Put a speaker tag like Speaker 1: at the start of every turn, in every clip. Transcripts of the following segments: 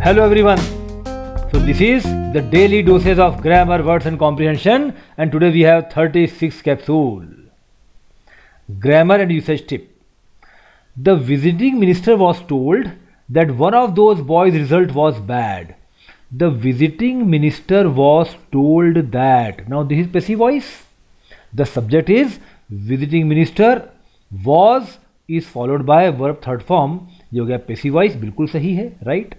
Speaker 1: Hello everyone. So this is the daily doses of grammar, words and comprehension, and today we have 36 capsule. Grammar and usage tip. The visiting minister was told that one of those boys' result was bad. The visiting minister was told that. Now this is passive voice. The subject is visiting minister. Was is followed by verb third form. ये हो गया passive voice. बिल्कुल सही है, right?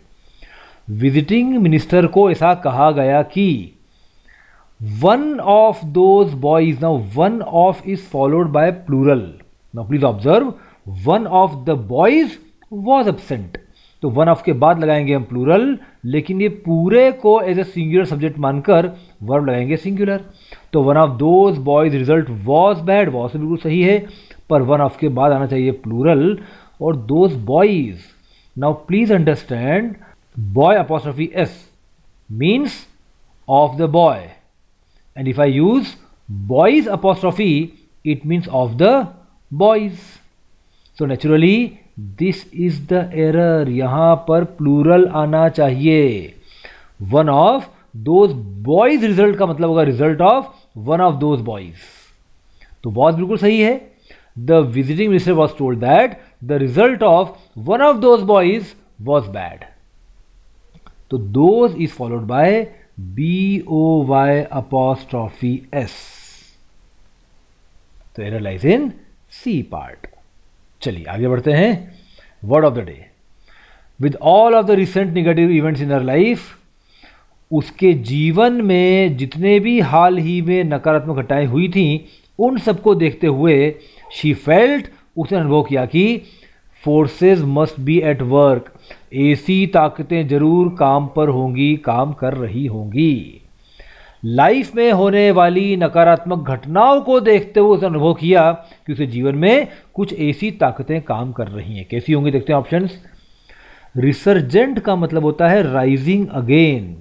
Speaker 1: Visiting minister को ऐसा कहा गया कि one of those boys. Now one of is followed by plural. Now please observe, one of the boys was absent. तो वन ऑफ के बाद लगाएंगे हम प्लूरल, लेकिन ये पूरे को एज ए सिंगुलर सब्जेक्ट मानकर वर्ब लगाएंगे सिंगुलर. तो one of those boys result was bad. Was बिल्कुल सही है, पर वन ऑफ के बाद आना चाहिए प्लूरल और those boys. Now please understand, boy apostrophe s means of the boy, and if I use boys apostrophe it means of the boys. So naturally this is the error. यहाँ पर plural आना चाहिए. one of those boys result का मतलब होगा result of one of those boys. तो was बिल्कुल सही है. The visiting minister was told that the result of one of those boys was bad. तो those is followed by boy apostrophe s. तो error lies in C part. चलिए आगे बढ़ते हैं. Word of the day. With all of the recent negative events in her life, उसके जीवन में जितने भी हाल ही में नकारात्मक घटनाएं हुई थी, उन सबको देखते हुए she felt, उसने अनुभव किया कि forces must be at work. ऐसी ताकतें जरूर काम पर होंगी, काम कर रही होंगी. लाइफ में होने वाली नकारात्मक घटनाओं को देखते हुए उसने अनुभव किया कि उसे जीवन में कुछ ऐसी ताकतें काम कर रही हैं. कैसी होंगी देखते हैं ऑप्शंस. रिसर्जेंट का मतलब होता है rising again.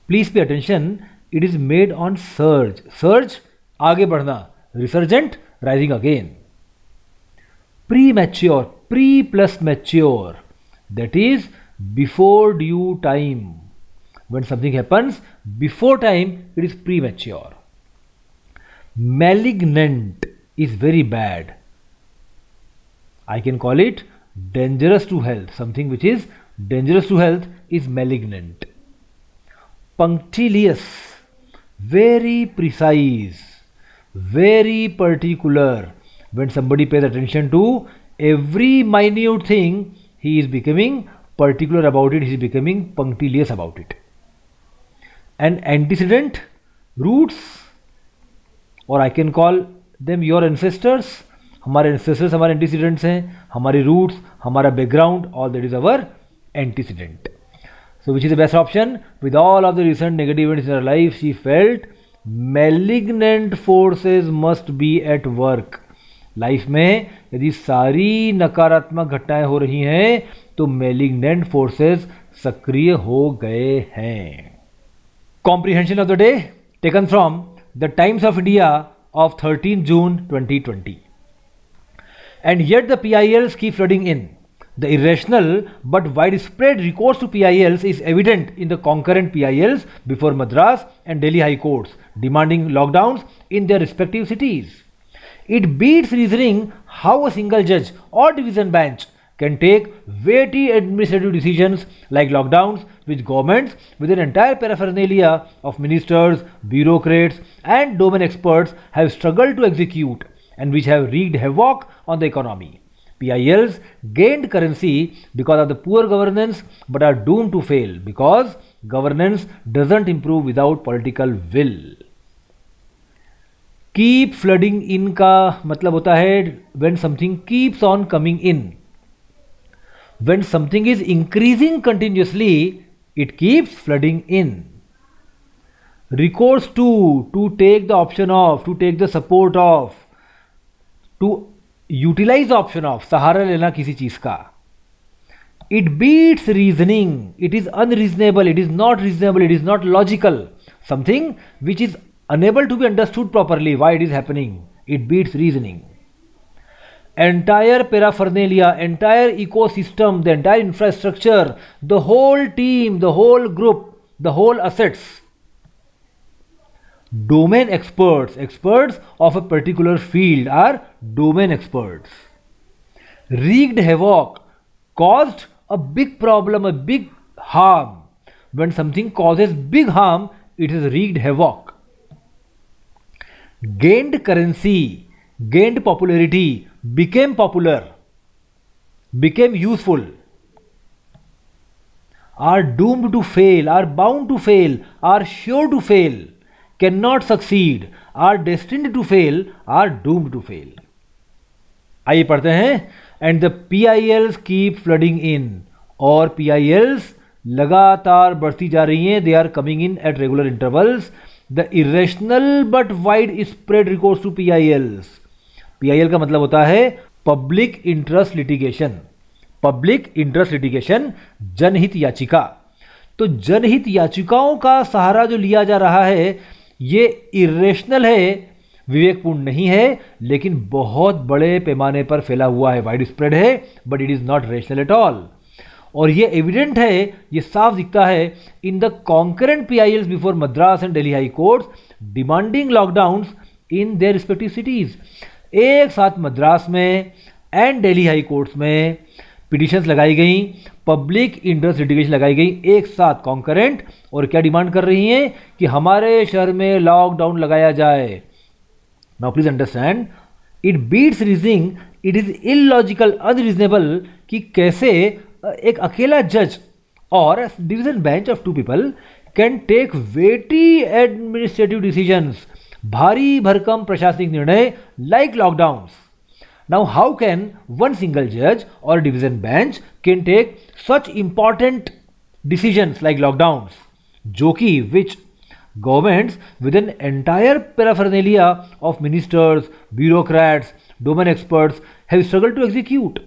Speaker 1: Please pay attention, it is made on surge. Surge आगे बढ़ना, resurgent rising again. Premature, pre plus mature, that is before due time. When something happens before time, it is premature. Malignant is very bad. I can call it dangerous to health. Something which is dangerous to health is malignant. Punctilious, very precise, very particular. When somebody pays attention to every minute thing, he is becoming particular about it, he is becoming punctilious about it. And antecedent, roots, or I can call them your ancestors. हमारे ancestors हमारे antecedents हैं, हमारी roots, हमारा background, all that is our antecedent. So which is the best option? With all of the recent negative events in her life, she felt malignant forces must be at work. Life में यदि सारी नकारात्मक घटनाएं हो रही हैं तो malignant forces सक्रिय हो गए हैं. Comprehension of the day taken from the times of India of 13 June 2020. And yet the PILs keep flooding in. The irrational but widespread recourse to PILs is evident in the concurrent PILs before Madras and Delhi High Courts demanding lockdowns in their respective cities. It beats reasoning how a single judge or division bench can take weighty administrative decisions like lockdowns, which governments with an entire paraphernalia of ministers, bureaucrats and domain experts have struggled to execute and which have wreaked havoc on the economy. PILs gained currency because of the poor governance but are doomed to fail because governance doesn't improve without political will. Keep flooding in का मतलब होता है when something keeps on coming in. When something is increasing continuously, it keeps flooding in. Recourse to take the option of, to take the support of, to utilise option of, सहारा लेना किसी चीज का. It beats reasoning, it is unreasonable, it is not reasonable, it is not logical. Something which is unable to be understood properly why it is happening, it beats reasoning. entire paraphernalia, entire ecosystem, the entire infrastructure, the whole team, the whole group, the whole assets. Domain experts, experts of a particular field are domain experts. Wreaked havoc, caused a big problem, a big harm. When something causes big harm, it is wreaked havoc. Gained currency, gained popularity, became popular, became useful. Are doomed to fail, are bound to fail, are sure to fail, cannot succeed, are destined to fail, are doomed to fail. आइए पढ़ते हैं. And the PILs keep flooding in, और PILs लगातार बढ़ती जा रही हैं. They are coming in at regular intervals. The irrational but widespread recourse to PILs. PIL का मतलब होता है public interest litigation. Public interest litigation, जनहित याचिका. तो जनहित याचिकाओं का सहारा जो लिया जा रहा है ये इरेशनल है, विवेकपूर्ण नहीं है, लेकिन बहुत बड़े पैमाने पर फैला हुआ है, वाइड स्प्रेड है, but it is not rational at all. और ये एविडेंट है, ये साफ दिखता है in the concurrent PILs before Madras and Delhi high courts demanding lockdowns in their respective cities. एक साथ मद्रास में एंड दिल्ली हाई कोर्ट्स में पिटिशंस लगाई गई, पब्लिक इंटरेस्ट लिटिगेशन लगाई गई एक साथ कॉन्करेंट, और क्या डिमांड कर रही हैं कि हमारे शहर में लॉकडाउन लगाया जाए. Now please understand, it beats reasoning, it is illogical, unreasonable कि कैसे एक अकेला जज और division bench of 2 people can take weighty administrative decisions, भारी भरकम प्रशासनिक निर्णय like lockdowns. Now how can one single judge or division bench can take such important decisions like lockdowns, जो कि which governments with an entire paraphernalia of ministers, bureaucrats, domain experts have struggled to execute.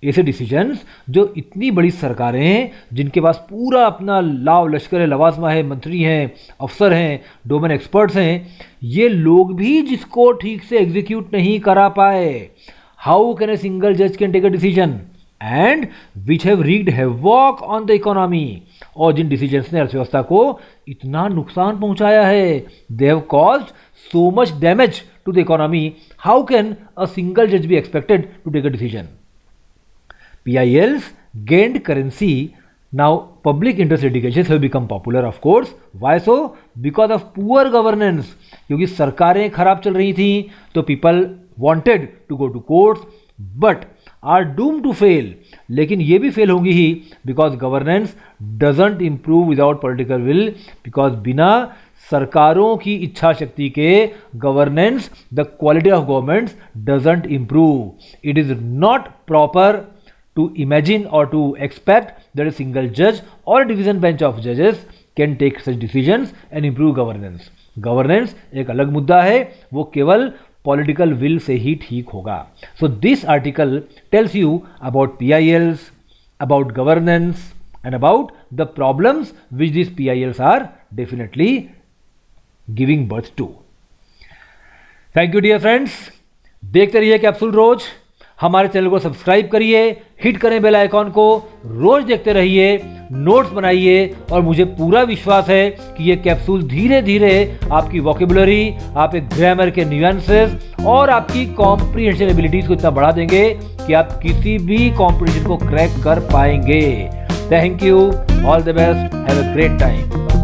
Speaker 1: ऐसे decisions जो इतनी बड़ी सरकारें हैं, जिनके पास पूरा अपना लाव लश्कर है, लवाजमा है, मंत्री हैं, अफसर हैं, डोमेन एक्सपर्ट्स हैं, ये लोग भी जिसको ठीक से एग्जीक्यूट नहीं करा पाए. हाउ कैन ए सिंगल जज can take a decision and which have wreaked havoc on the economy, और जिन डिसीजंस ने अर्थव्यवस्था को इतना नुकसान पहुंचाया है, they have caused so much damage to the economy, how can a single जज be expected to take a decision. PILs gained currency. Now public interest litigations have become popular, of course. Why so? Because of poor governance. क्योंकि सरकारें खराब चल रही थी, तो people wanted to go to courts, but are doomed to fail. लेकिन ये भी फेल होंगी ही, because governance doesn't improve without political will. Because बिना सरकारों की इच्छा शक्ति के governance, the quality of governments doesn't improve. It is not proper to imagine or to expect that a single judge or a division bench of judges can take such decisions and improve governance. Governance एक अलग मुद्दा है, वो केवल political will से ही ठीक होगा. So this article tells you about PILs, about governance and about the problems which these PILs are definitely giving birth to. Thank you dear friends. देखते रहिए कैप्सूल रोज. हमारे चैनल को सब्सक्राइब करिए, हिट करें bell icon को, रोज देखते रहिए, notes बनाइए, और मुझे पूरा विश्वास है कि ये कैप्सूल धीरे धीरे आपकी वोकेबुलरी, आपके ग्रामर के न्यूएंसेस और आपकी कॉम्प्रिहेंशन एबिलिटीज को इतना बढ़ा देंगे कि आप किसी भी कॉम्पिटिशन को क्रैक कर पाएंगे. Thank you, all the best, have a great time.